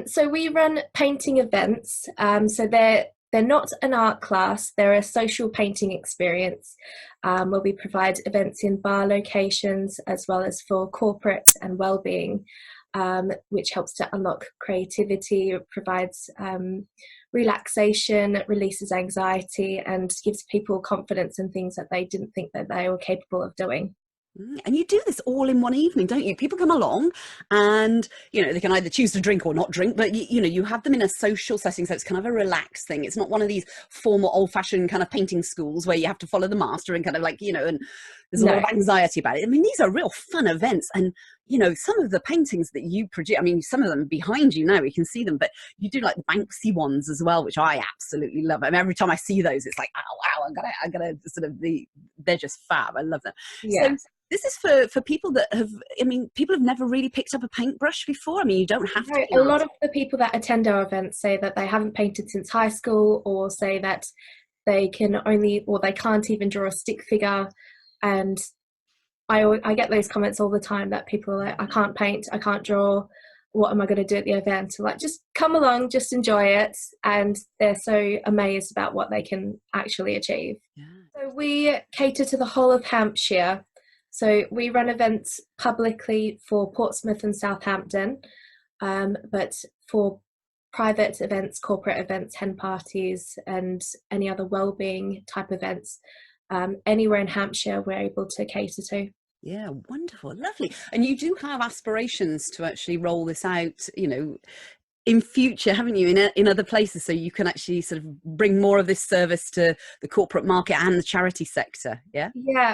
So we run painting events. So they're not an art class, they're a social painting experience where we provide events in bar locations as well as for corporate and well-being, which helps to unlock creativity, provides relaxation, releases anxiety, and gives people confidence in things that they didn't think that they were capable of doing. And you do this all in one evening, don't you? People come along and, they can either choose to drink or not drink, but, you have them in a social setting. So it's kind of a relaxed thing. It's not one of these formal old fashioned kind of painting schools where you have to follow the master and kind of like, and there's a lot of anxiety about it. I mean, these are real fun events. And, some of the paintings that you produce, I mean, some of them are behind you now, we can see them, but you do like the Banksy ones as well, which I absolutely love. I mean, every time I see those, it's like, oh, wow, I'm gonna sort of they're just fab. I love them. Yeah. So this is for people that have, people have never really picked up a paintbrush before. I mean, you don't have to. A lot of the people that attend our events say that they haven't painted since high school, or say that they can't even draw a stick figure. And I get those comments all the time that people are like, I can't paint, I can't draw, what am I going to do at the event? So like, just come along, just enjoy it. And they're so amazed about what they can actually achieve. Yeah. So we cater to the whole of Hampshire. So we run events publicly for Portsmouth and Southampton, but for private events, corporate events, hen parties, and any other wellbeing type events, anywhere in Hampshire we're able to cater to. Yeah, wonderful, lovely. And you do have aspirations to actually roll this out, in future, haven't you, in other places, so you can actually sort of bring more of this service to the corporate market and the charity sector? Yeah,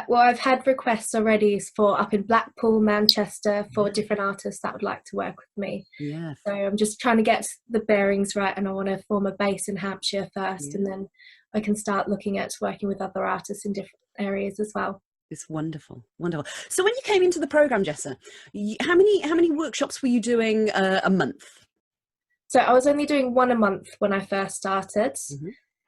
well, I've had requests already for up in Blackpool, Manchester, for different artists that would like to work with me. Yeah. So I'm just trying to get the bearings right, and I want to form a base in Hampshire first, and then I can start looking at working with other artists in different areas as well. It's wonderful, wonderful. So when you came into the program, Jessa, how many workshops were you doing a month? So I was only doing one a month when I first started,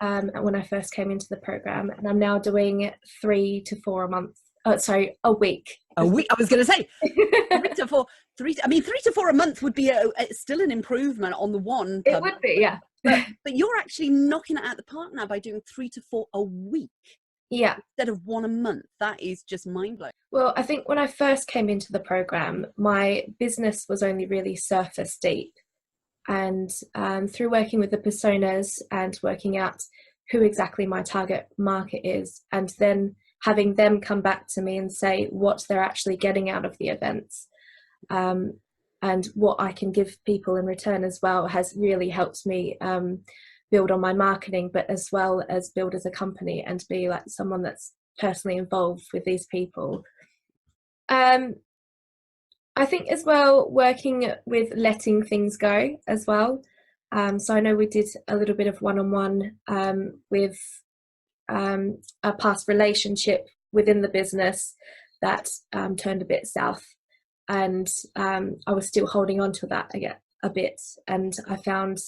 when I first came into the program, and I'm now doing 3 to 4 a month. A week. A week. I was going to say 3 to 4. 3 to 4 a month would be still an improvement on the one. It would be, yeah. But you're actually knocking it out of the park now by doing 3 to 4 a week. Yeah. Instead of 1 a month. That is just mind blowing. Well, I think when I first came into the program, my business was only really surface deep. And through working with the personas and working out who exactly my target market is, and then having them come back to me and say what they're actually getting out of the events, and what I can give people in return as well, has really helped me build on my marketing, but as well as build as a company and be like someone that's personally involved with these people. I think as well, working with letting things go as well. So I know we did a little bit of one-on-one with a past relationship within the business that turned a bit south, and I was still holding on to that a bit, and I found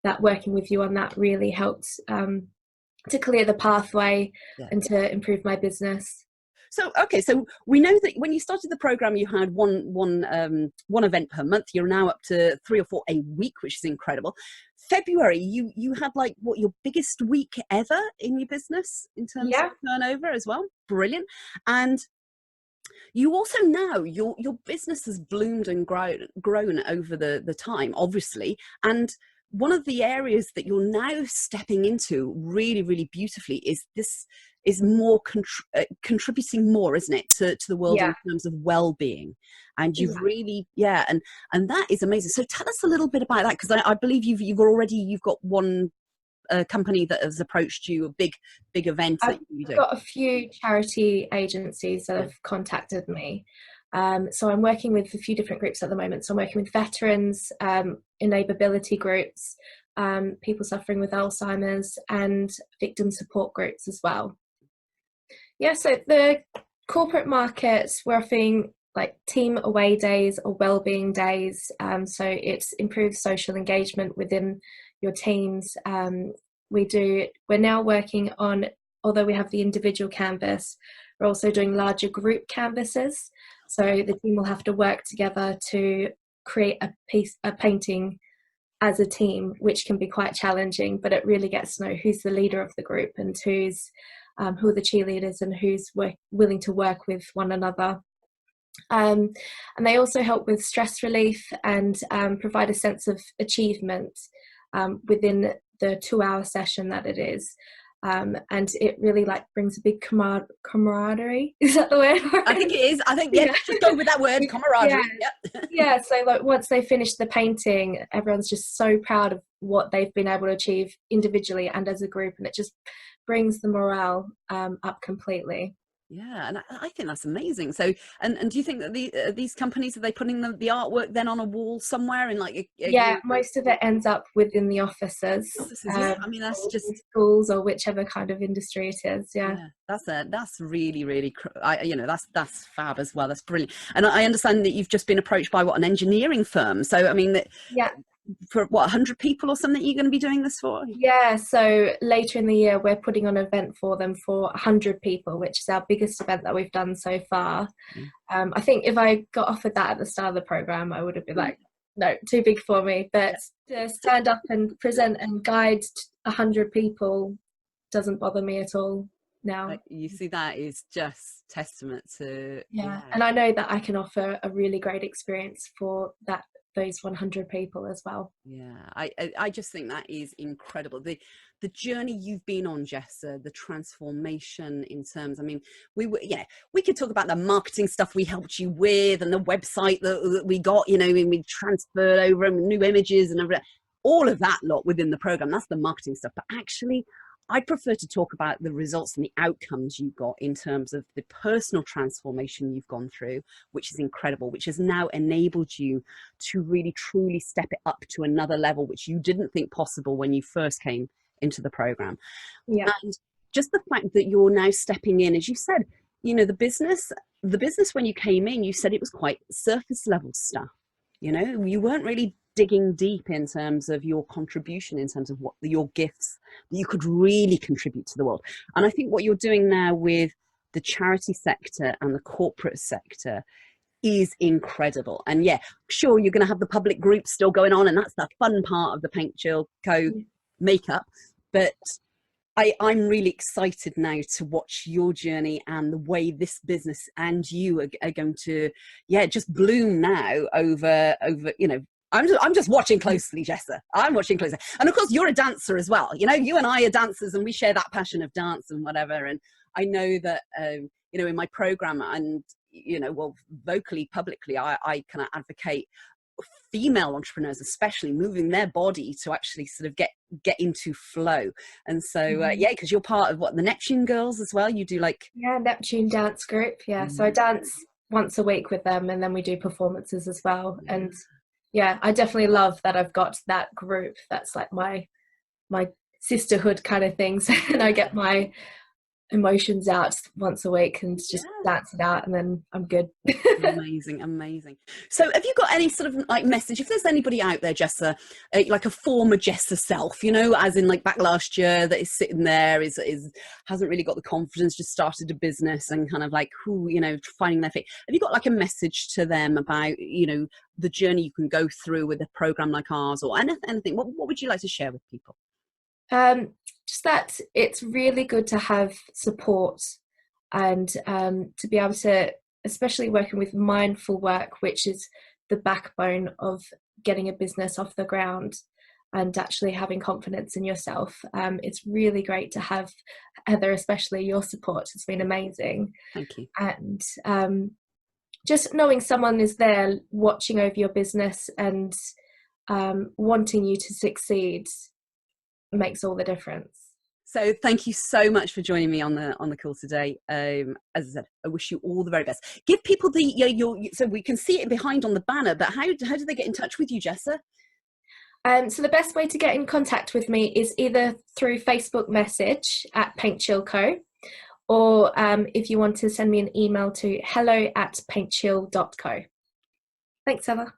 that working with you on that really helped to clear the pathway and to improve my business. So, okay, so we know that when you started the program, you had one event per month. You're now up to 3 or 4 a week, which is incredible. February, you had like your biggest week ever in your business in terms of turnover as well. Brilliant. And you also now, your business has bloomed and grown over the time, obviously. And one of the areas that you're now stepping into really, really beautifully is more contributing more, isn't it, to the world in terms of well-being. And you've really, and that is amazing. So tell us a little bit about that, because I believe you've got one company that has approached you, a big event. I've got a few charity agencies that have contacted me. So I'm working with a few different groups at the moment. So I'm working with veterans, enableability groups, people suffering with Alzheimer's, and victim support groups as well. Yeah, so the corporate market, we're offering like team away days or wellbeing days. So it improves social engagement within your teams. We're now working on, although we have the individual canvas, we're also doing larger group canvases. So the team will have to work together to create a painting as a team, which can be quite challenging, but it really gets to know who's the leader of the group and who are the cheerleaders and who's willing to work with one another. And they also help with stress relief and provide a sense of achievement within the 2-hour session that it is. And it really like brings a big camaraderie. Is that the word? I think it is. I think, yeah, just go with that word, camaraderie. Yeah, so like once they finish the painting, everyone's just so proud of what they've been able to achieve individually and as a group, and it just brings the morale up completely. Yeah, and I think that's amazing. So, and do you think that these companies, are they putting the artwork then on a wall somewhere in like yeah, most of it ends up within the offices. Yeah, I mean, that's just schools or whichever kind of industry it is. Yeah, that's really, really, that's fab as well. That's brilliant. And I understand that you've just been approached by an engineering firm. So I mean, yeah, for 100 people or something you're going to be doing this for? Yeah, so later in the year we're putting on an event for them for 100 people, which is our biggest event that we've done so far. I think if I got offered that at the start of the program, I would have been like, no, too big for me. But to stand up and present and guide 100 people doesn't bother me at all now. You see, that is just testament to and I know that I can offer a really great experience for those 100 people as well. I just think that is incredible, the journey you've been on, Jessa, the transformation in terms, I mean, we could talk about the marketing stuff we helped you with and the website that we got, we transferred over new images and all of that lot within the program. That's the marketing stuff, but actually I prefer to talk about the results and the outcomes you got in terms of the personal transformation you've gone through, which is incredible, which has now enabled you to really truly step it up to another level, which you didn't think possible when you first came into the program. And just the fact that you're now stepping in, as you said, the business when you came in, you said it was quite surface level stuff. You weren't really digging deep in terms of your contribution, in terms of what your gifts that you could really contribute to the world. And I think what you're doing now with the charity sector and the corporate sector is incredible. And sure, you're going to have the public group still going on, and that's the fun part of the Paint Chill Co makeup, but I'm really excited now to watch your journey and the way this business and you are going to just bloom now over I'm just watching closely, Jessa. I'm watching closely. And of course, you're a dancer as well. You and I are dancers, and we share that passion of dance and whatever. And I know that, in my program and, vocally, publicly, I kind of advocate female entrepreneurs, especially moving their body to actually sort of get into flow. And so, because you're part of the Neptune girls as well. You do Neptune dance group. So I dance once a week with them, and then we do performances as well. And I definitely love that I've got that group that's like my sisterhood kind of thing. So and I get my emotions out once a week and just dance it out, and then I'm good. Amazing. So have you got any sort of message, if there's anybody out there, Jessa, like a former Jessa self, as in back last year, that is sitting there, is hasn't really got the confidence, just started a business and kind of finding their feet, have you got a message to them about the journey you can go through with a program like ours, or anything? What would you like to share with people? Just that it's really good to have support, and to be able to, especially working with mindful work, which is the backbone of getting a business off the ground and actually having confidence in yourself. It's really great to have, Heather, especially your support has been amazing. Thank you. And just knowing someone is there watching over your business and wanting you to succeed makes all the difference. So thank you so much for joining me on the call today. As I said, I wish you all the very best. Give people your so we can see it behind on the banner, but how do they get in touch with you, Jessa? So the best way to get in contact with me is either through Facebook message at Paint Chill Co, or if you want to send me an email to hello@paintchill.co. Thanks, Heather.